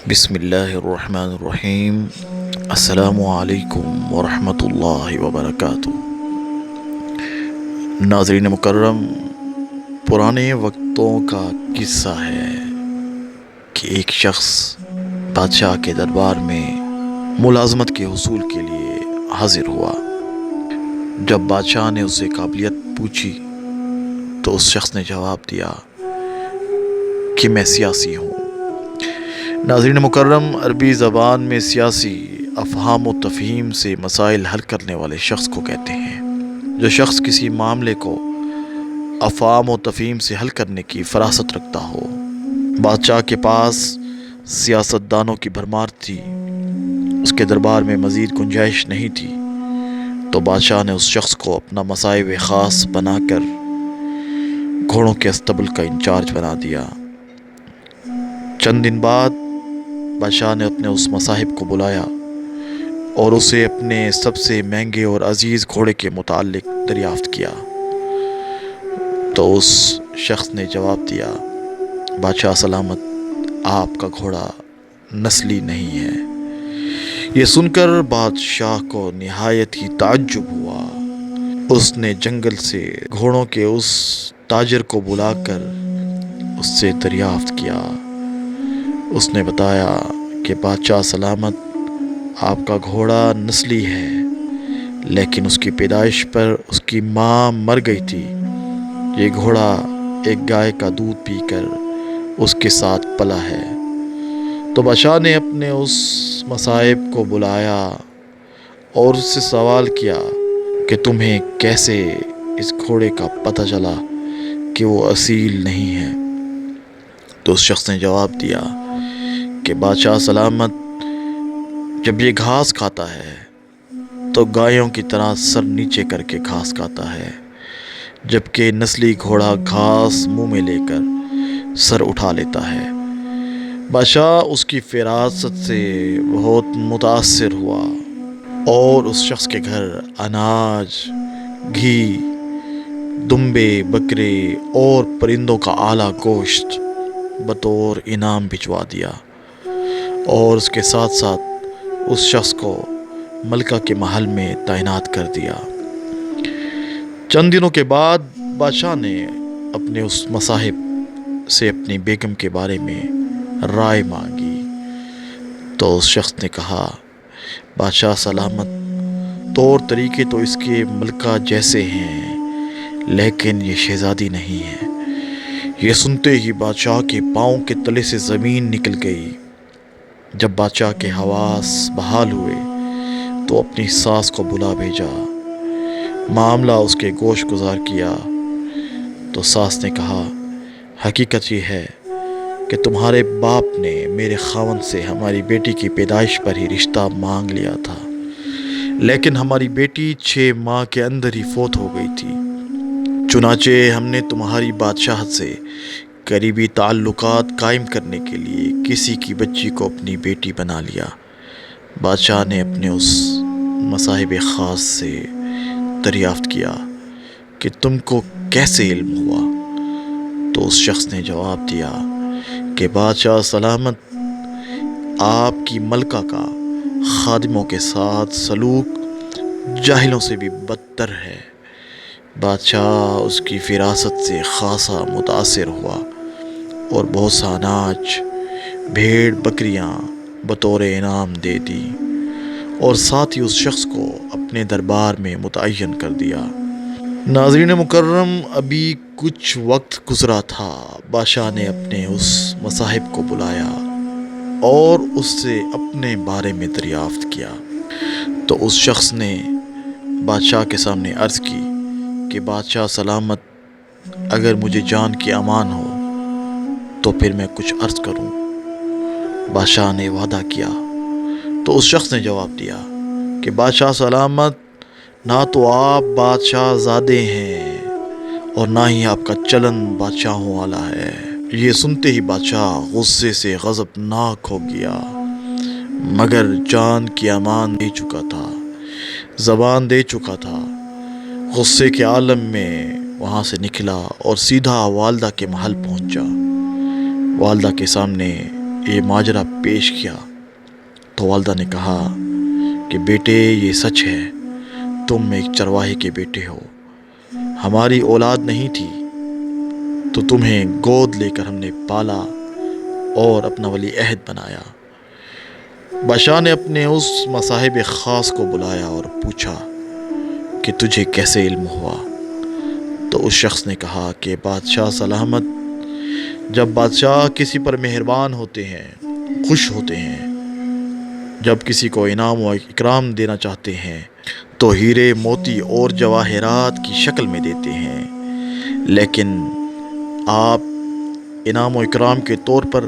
بسم اللہ الرحمن الرحیم۔ السلام علیکم ورحمۃ اللہ وبرکاتہ۔ ناظرین مکرم، پرانے وقتوں کا قصہ ہے کہ ایک شخص بادشاہ کے دربار میں ملازمت کے حصول کے لیے حاضر ہوا۔ جب بادشاہ نے اس سے قابلیت پوچھی تو اس شخص نے جواب دیا کہ میں سیاسی ہوں۔ ناظرین مکرم، عربی زبان میں سیاسی افہام و تفہیم سے مسائل حل کرنے والے شخص کو کہتے ہیں۔ جو شخص کسی معاملے کو افہام و تفہیم سے حل کرنے کی فراست رکھتا ہو۔ بادشاہ کے پاس سیاست دانوں کی بھرمار تھی، اس کے دربار میں مزید گنجائش نہیں تھی، تو بادشاہ نے اس شخص کو اپنا مصائب خاص بنا کر گھوڑوں کے اسطبل کا انچارج بنا دیا۔ چند دن بعد بادشاہ نے اپنے اس مصاحب کو بلایا اور اسے اپنے سب سے مہنگے اور عزیز گھوڑے کے متعلق دریافت کیا۔ تو اس شخص نے جواب دیا، بادشاہ سلامت، آپ کا گھوڑا نسلی نہیں ہے۔ یہ سن کر بادشاہ کو نہایت ہی تعجب ہوا۔ اس نے جنگل سے گھوڑوں کے اس تاجر کو بلا کر اس سے دریافت کیا۔ اس نے بتایا کہ بادشاہ سلامت، آپ کا گھوڑا نسلی ہے، لیکن اس کی پیدائش پر اس کی ماں مر گئی تھی۔ یہ گھوڑا ایک گائے کا دودھ پی کر اس کے ساتھ پلا ہے۔ تو بادشاہ نے اپنے اس مصاحب کو بلایا اور اس سے سوال کیا کہ تمہیں کیسے اس گھوڑے کا پتہ چلا کہ وہ اصیل نہیں ہے؟ تو اس شخص نے جواب دیا کہ بادشاہ سلامت، جب یہ گھاس کھاتا ہے تو گایوں کی طرح سر نیچے کر کے گھاس کھاتا ہے، جبکہ نسلی گھوڑا گھاس منہ میں لے کر سر اٹھا لیتا ہے۔ بادشاہ اس کی فراست سے بہت متاثر ہوا اور اس شخص کے گھر اناج، گھی، دمبے، بکرے اور پرندوں کا اعلیٰ گوشت بطور انعام بھجوا دیا، اور اس کے ساتھ ساتھ اس شخص کو ملکہ کے محل میں تعینات کر دیا۔ چند دنوں کے بعد بادشاہ نے اپنے اس مصاحب سے اپنی بیگم کے بارے میں رائے مانگی۔ تو اس شخص نے کہا، بادشاہ سلامت، طور طریقے تو اس کے ملکہ جیسے ہیں، لیکن یہ شہزادی نہیں ہے۔ یہ سنتے ہی بادشاہ کے پاؤں کے تلے سے زمین نکل گئی۔ جب بادشاہ کے حواس بحال ہوئے تو اپنی ساس کو بلا بھیجا، معاملہ اس کے گوش گزار کیا۔ تو ساس نے کہا، حقیقت یہ ہے کہ تمہارے باپ نے میرے خاوند سے ہماری بیٹی کی پیدائش پر ہی رشتہ مانگ لیا تھا، لیکن ہماری بیٹی 6 ماہ کے اندر ہی فوت ہو گئی تھی۔ چنانچہ ہم نے تمہاری بادشاہت سے قریبی تعلقات قائم کرنے کے لیے کسی کی بچی کو اپنی بیٹی بنا لیا۔ بادشاہ نے اپنے اس مصاحب خاص سے دریافت کیا کہ تم کو کیسے علم ہوا؟ تو اس شخص نے جواب دیا کہ بادشاہ سلامت، آپ کی ملکہ کا خادموں کے ساتھ سلوک جاہلوں سے بھی بدتر ہے۔ بادشاہ اس کی فراست سے خاصا متاثر ہوا اور بہت سا اناج، بھیڑ بکریاں بطور انعام دے دی، اور ساتھ ہی اس شخص کو اپنے دربار میں متعین کر دیا۔ ناظرین مکرم، ابھی کچھ وقت گزرا تھا، بادشاہ نے اپنے اس مصاحب کو بلایا اور اس سے اپنے بارے میں دریافت کیا۔ تو اس شخص نے بادشاہ کے سامنے عرض کی کہ بادشاہ سلامت، اگر مجھے جان کی امان ہو تو پھر میں کچھ عرض کروں۔ بادشاہ نے وعدہ کیا۔ تو اس شخص نے جواب دیا کہ بادشاہ سلامت، نہ تو آپ بادشاہ زادے ہیں اور نہ ہی آپ کا چلن بادشاہوں والا ہے۔ یہ سنتے ہی بادشاہ غصے سے غضبناک ہو گیا، مگر جان کی امان دے چکا تھا، زبان دے چکا تھا۔ غصے کے عالم میں وہاں سے نکلا اور سیدھا والدہ کے محل پہنچا۔ والدہ کے سامنے یہ ماجرا پیش کیا تو والدہ نے کہا کہ بیٹے یہ سچ ہے، تم ایک چرواہے کے بیٹے ہو، ہماری اولاد نہیں تھی تو تمہیں گود لے کر ہم نے پالا اور اپنا ولی عہد بنایا۔ بادشاہ نے اپنے اس مصاحب خاص کو بلایا اور پوچھا کہ تجھے کیسے علم ہوا؟ تو اس شخص نے کہا کہ بادشاہ سلامت، جب بادشاہ کسی پر مہربان ہوتے ہیں، خوش ہوتے ہیں، جب کسی کو انعام و اکرام دینا چاہتے ہیں تو ہیرے موتی اور جواہرات کی شکل میں دیتے ہیں، لیکن آپ انعام و اکرام کے طور پر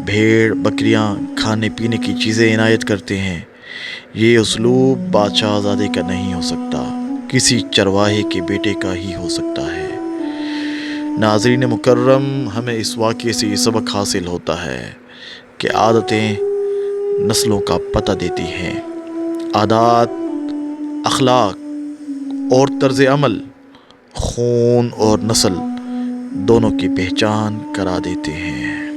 بھیڑ بکریاں کھانے پینے کی چیزیں عنایت کرتے ہیں۔ یہ اسلوب بادشاہ زادے کا نہیں ہو سکتا، کسی چرواہے کے بیٹے کا ہی ہو سکتا ہے۔ ناظرین مکرم، ہمیں اس واقعے سے یہ سبق حاصل ہوتا ہے کہ عادتیں نسلوں کا پتہ دیتی ہیں۔ عادات، اخلاق اور طرز عمل خون اور نسل دونوں کی پہچان کرا دیتے ہیں۔